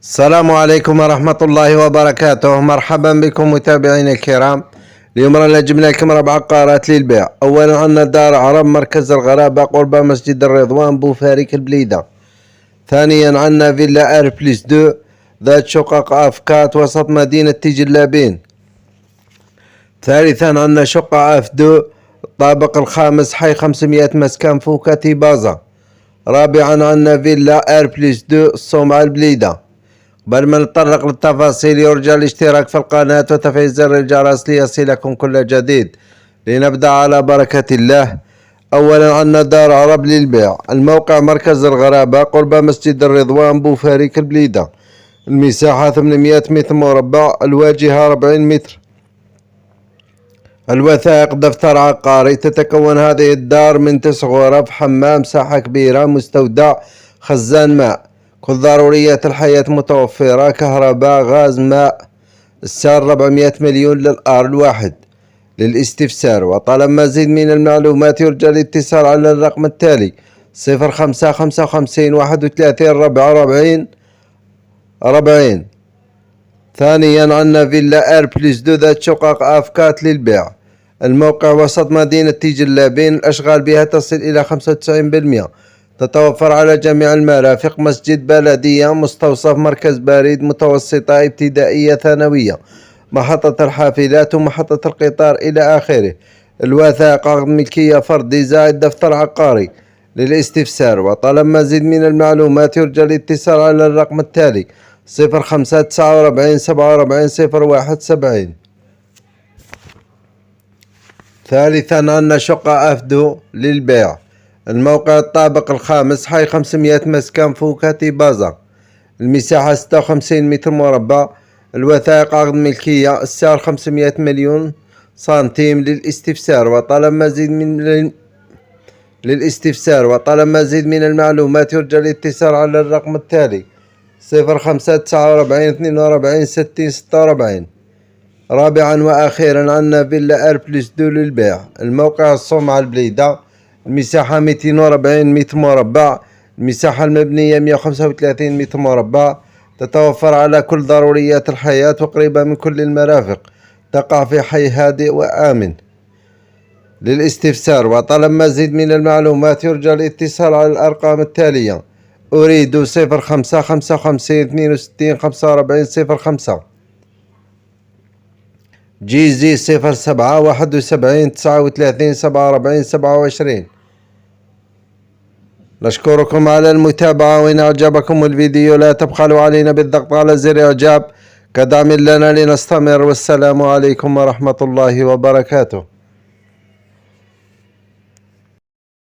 السلام عليكم ورحمة الله وبركاته. مرحبا بكم متابعينا الكرام. اليوم رانا جبنا لكم 4 عقارات للبيع. اولا عندنا دار عرب مركز الغرابة قرب مسجد الرضوان بوفاريك البليدة. ثانيا عندنا فيلا ار بلس 2 ذات شقق افكات وسط مدينة تجلابين. ثالثا عندنا شقة اف 2 الطابق الخامس حي 500 مسكن فوكا تيبازا. رابعا عندنا فيلا ار بلس 2 الصومعة البليدة. قبل ما نتطرق للتفاصيل يرجى الاشتراك في القناة وتفعيل زر الجرس ليصلكم كل جديد. لنبدأ على بركة الله. أولا عندنا دار عرب للبيع. الموقع مركز الغرابة قرب مسجد الرضوان بوفاريك البليدة. المساحة 800 متر مربع، الواجهة 40 متر. الوثائق دفتر عقاري. تتكون هذه الدار من 9 غرف، حمام، ساحة كبيرة، مستودع، خزان ماء. كل ضروريات الحياة متوفرة، كهرباء، غاز، ماء. السعر 400 مليون للآر الواحد. للاستفسار وطلب مزيد من المعلومات يرجى الاتصال على الرقم التالي 0555 31 44 40. ثانيا عندنا فيلا ار بلس 2 ذات شقق افكات للبيع. الموقع وسط مدينة تجلابين، الأشغال بها تصل إلى 95%. تتوفر على جميع المرافق، مسجد، بلدية، مستوصف، مركز بريد، متوسطة، ابتدائية، ثانوية، محطة الحافلات ومحطة القطار إلى آخره. الوثائق عقد ملكية فردي زائد دفتر عقاري. للاستفسار وطلب مزيد من المعلومات يرجى الاتصال على الرقم التالي 0549 47 0170. ثالثا عندنا شقة أفدو للبيع. الموقع الطابق الخامس حي 500 مسكن فوكا تيبازا. المساحة 56 متر مربع. الوثائق عقد ملكية. السعر 500 مليون سنتيم. للاستفسار وطلب مزيد من المعلومات يرجى الاتصال على الرقم التالي 0549 42 60 46. رابعا وأخيرا عندنا فيلا ار بلس 2 للبيع. الموقع الصومعة البليدة. المساحة 240 متر مربع. المساحة المبنية 135 متر مربع. تتوفر على كل ضروريات الحياة وقريبة من كل المرافق. تقع في حي هادئ وآمن. للاستفسار وطلب مزيد من المعلومات يرجى الاتصال على الأرقام التالية أريد 05 55 62 45 05، جيزي 07 71 39 47 27. نشكركم على المتابعة، وإن أعجبكم الفيديو لا تبخلوا علينا بالضغط على زر إعجاب كدعم لنا لنستمر. والسلام عليكم ورحمة الله وبركاته.